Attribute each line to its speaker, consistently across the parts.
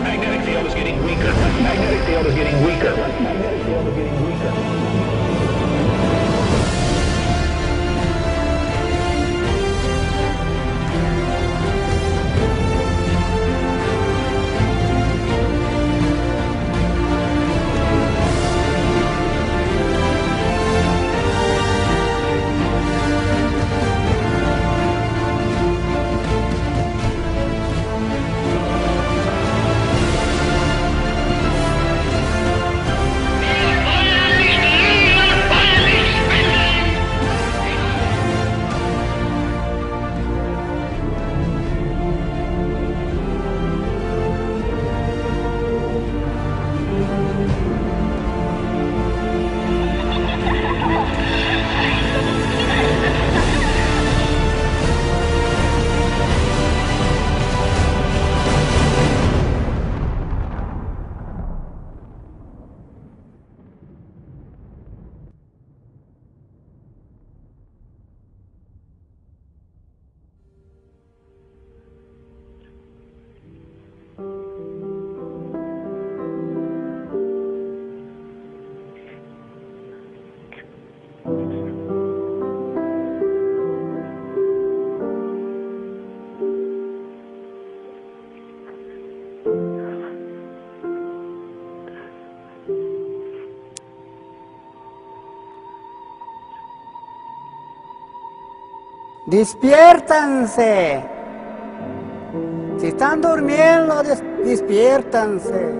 Speaker 1: magnetic field is getting weaker. Magnetic field is getting weaker. Magnetic field is getting weaker.
Speaker 2: Despiértanse. Si están durmiendo, despiértanse.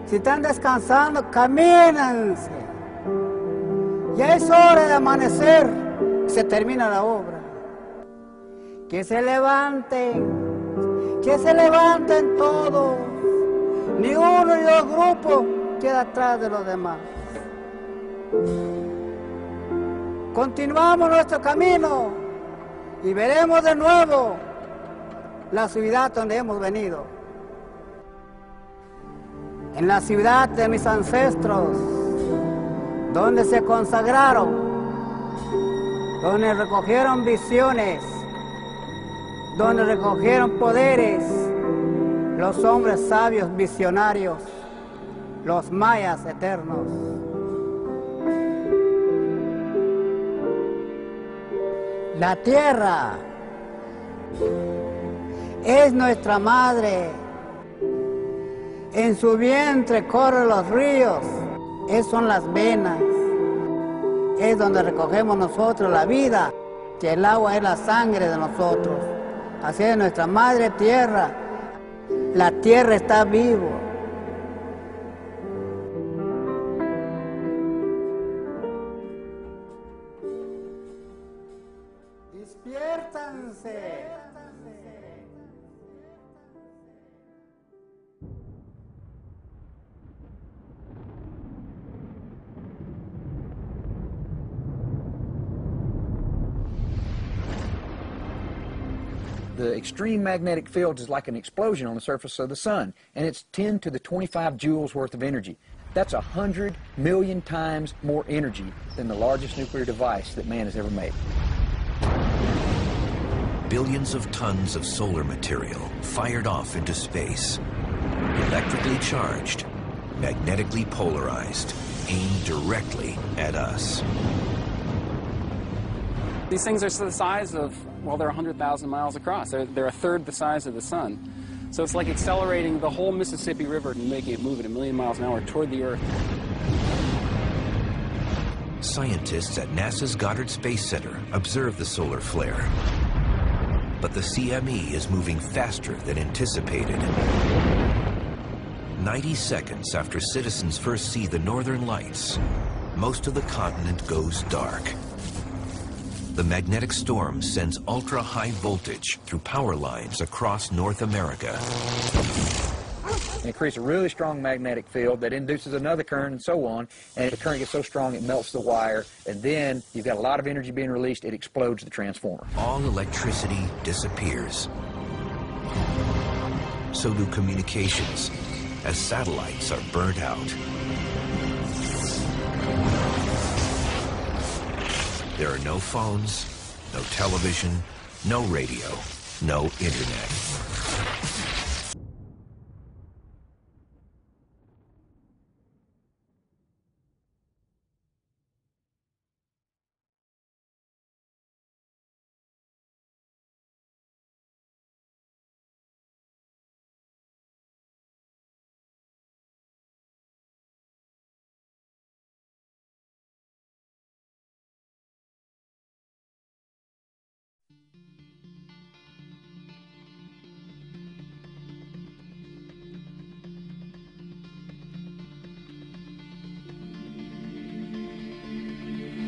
Speaker 2: Si están descansando, camínense. Ya es hora de amanecer. Se termina la obra. Que se levanten todos. Ni uno ni dos grupos queda atrás de los demás. Continuamos nuestro camino y veremos de nuevo la ciudad donde hemos venido. En la ciudad de mis ancestros, donde se consagraron, donde recogieron visiones, donde recogieron poderes, los hombres sabios visionarios, los mayas eternos. La tierra es nuestra madre. En su vientre corren los ríos. Son las venas. Es donde recogemos nosotros la vida. Que el agua es la sangre de nosotros. Así es nuestra madre tierra. La tierra está viva. Despiértanse.
Speaker 3: The extreme magnetic field is like an explosion on the surface of the sun, and it's 10 to the 25 joules worth of energy. That's 100 million times more energy than the largest nuclear device that man has ever made.
Speaker 4: Billions of tons of solar material fired off into space, electrically charged, magnetically polarized, aimed directly at us.
Speaker 5: These things are the size of, well, they're 100,000 miles across. They're a third the size of the sun. So it's like accelerating the whole Mississippi River and making it move at 1 million miles an hour toward the Earth.
Speaker 4: Scientists at NASA's Goddard Space Center observe the solar flare. But the CME is moving faster than anticipated. 90 seconds after citizens first see the northern lights, most of the continent goes dark. The magnetic storm sends ultra-high voltage through power lines across North America.
Speaker 3: It creates a really strong magnetic field that induces another current and so on, and the current gets so strong it melts the wire, and then you've got a lot of energy being released, it explodes the transformer.
Speaker 4: All electricity disappears. So do communications, as satellites are burnt out. There are no phones, no television, no radio, no internet.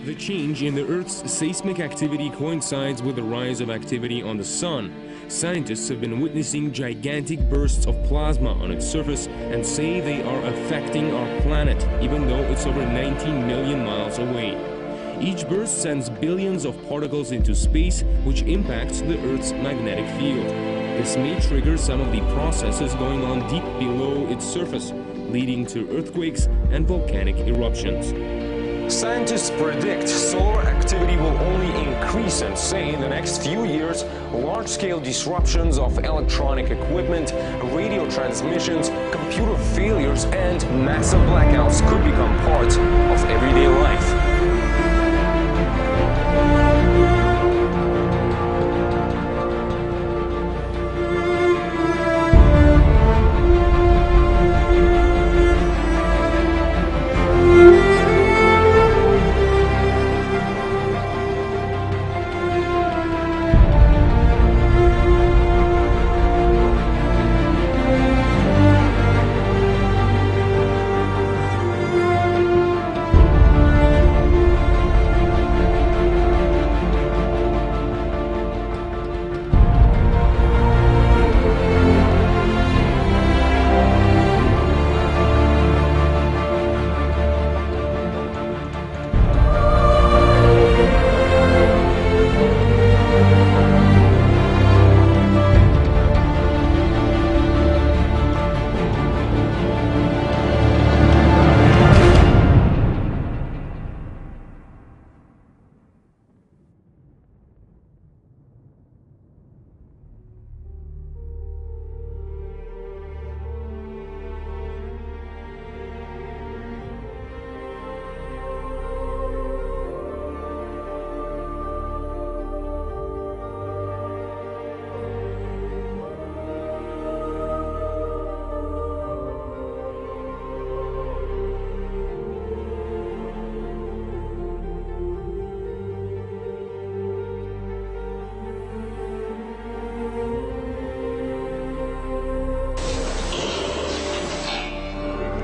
Speaker 6: The change in the Earth's seismic activity coincides with the rise of activity on the Sun. Scientists have been witnessing gigantic bursts of plasma on its surface and say they are affecting our planet, even though it's over 19 million miles away. Each burst sends billions of particles into space, which impacts the Earth's magnetic field. This may trigger some of the processes going on deep below its surface, leading to earthquakes and volcanic eruptions.
Speaker 7: Scientists predict solar activity will only increase and say in the next few years, large-scale disruptions of electronic equipment, radio transmissions, computer failures, and massive blackouts could become part of everyday life.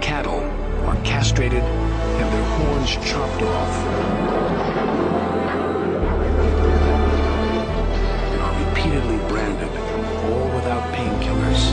Speaker 8: Cattle are castrated and their horns chopped off, and are repeatedly branded, all without painkillers.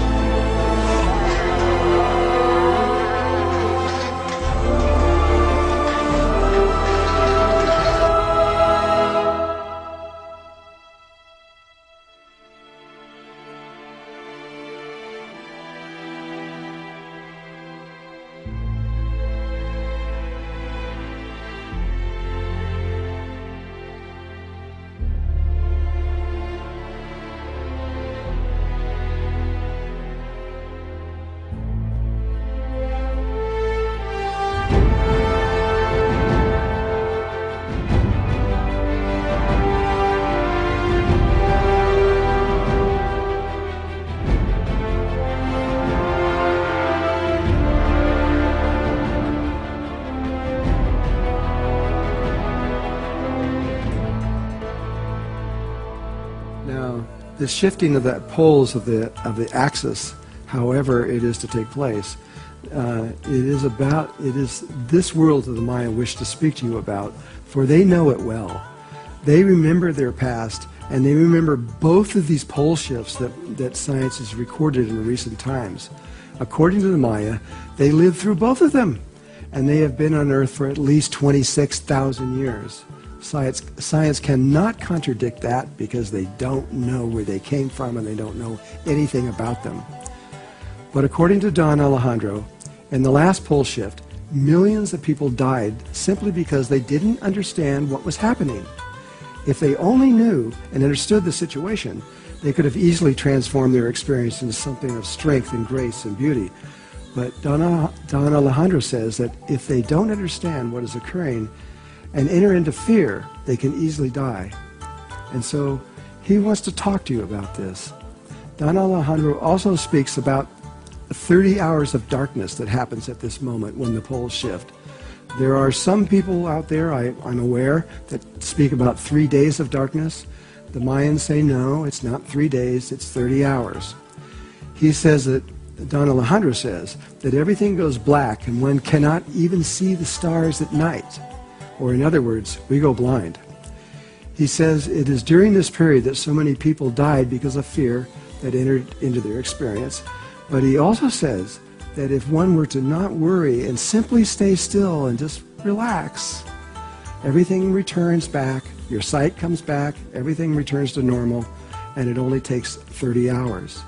Speaker 9: Now, the shifting of the poles of the axis, however it is to take place, it is this world that the Maya wish to speak to you about, for they know it well. They remember their past, and they remember both of these pole shifts that science has recorded in recent times. According to the Maya, they lived through both of them, and they have been on Earth for at least 26,000 years. Science cannot contradict that because they don't know where they came from and they don't know anything about them. But according to Don Alejandro, in the last pole shift, millions of people died simply because they didn't understand what was happening. If they only knew and understood the situation, they could have easily transformed their experience into something of strength and grace and beauty. But Don Alejandro says that if they don't understand what is occurring and enter into fear, they can easily die. And so he wants to talk to you about this. Don Alejandro also speaks about 30 hours of darkness that happens at this moment when the poles shift. There are some people out there, I'm aware, that speak about 3 days of darkness. The Mayans say no, it's not 3 days, it's 30 hours. He says that, Don Alejandro says, that everything goes black and one cannot even see the stars at night. Or in other words, we go blind. He says it is during this period that so many people died because of fear that entered into their experience. But he also says that if one were to not worry and simply stay still and just relax, everything returns back, your sight comes back, everything returns to normal, and it only takes 30 hours.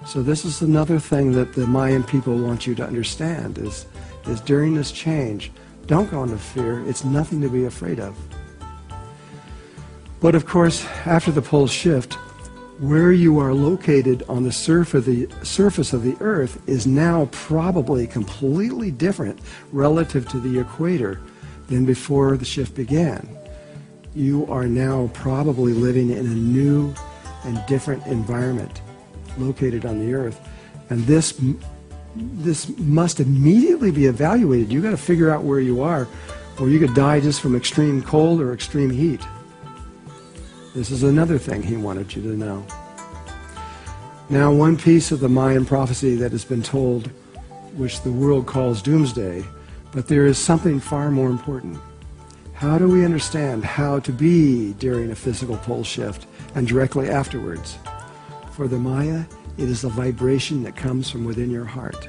Speaker 9: So this is another thing that the Mayan people want you to understand is during this change, don't go into fear. It's nothing to be afraid of. But of course, after the poles shift, where you are located on the surface of the Earth is now probably completely different relative to the equator than before the shift began. You are now probably living in a new and different environment located on the Earth, and this must immediately be evaluated. You've got to figure out where you are, or you could die just from extreme cold or extreme heat. This is another thing he wanted you to know. Now, one piece of the Mayan prophecy that has been told, which the world calls doomsday, but there is something far more important. How do we understand how to be during a physical pole shift and directly afterwards? For the Maya, it is a vibration that comes from within your heart.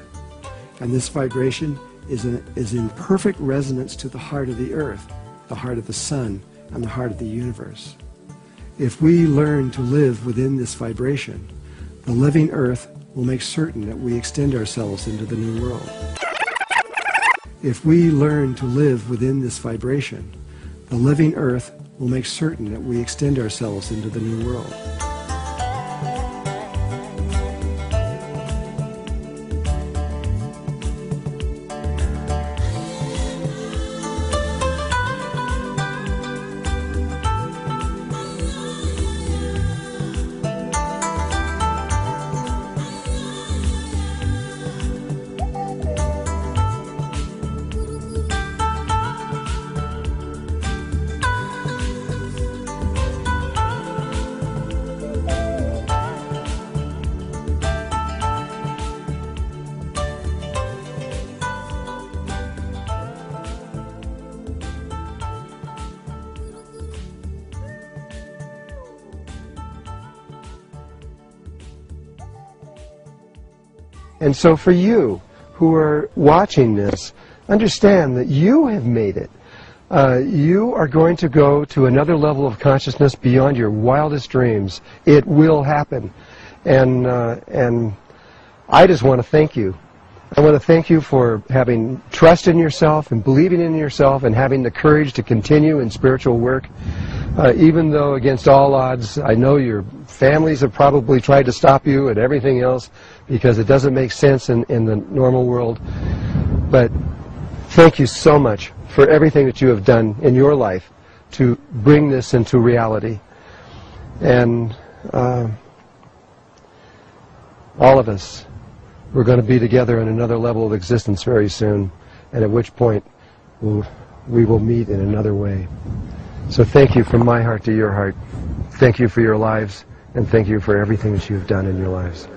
Speaker 9: And this vibration is in perfect resonance to the heart of the Earth, the heart of the Sun, and the heart of the universe. If we learn to live within this vibration, the living Earth will make certain that we extend ourselves into the new world. If we learn to live within this vibration, the living Earth will make certain that we extend ourselves into the new world. And so for you who are watching this, understand that you have made it. You are going to go to another level of consciousness beyond your wildest dreams. It will happen. And I just want to thank you. I want to thank you for having trust in yourself and believing in yourself and having the courage to continue in spiritual work. Even though against all odds, I know your families have probably tried to stop you and everything else because it doesn't make sense in the normal world. But thank you so much for everything that you have done in your life to bring this into reality. And all of us, we're going to be together in another level of existence very soon, and at which point we will meet in another way. So thank you from my heart to your heart. Thank you for your lives, and thank you for everything that you've done in your lives.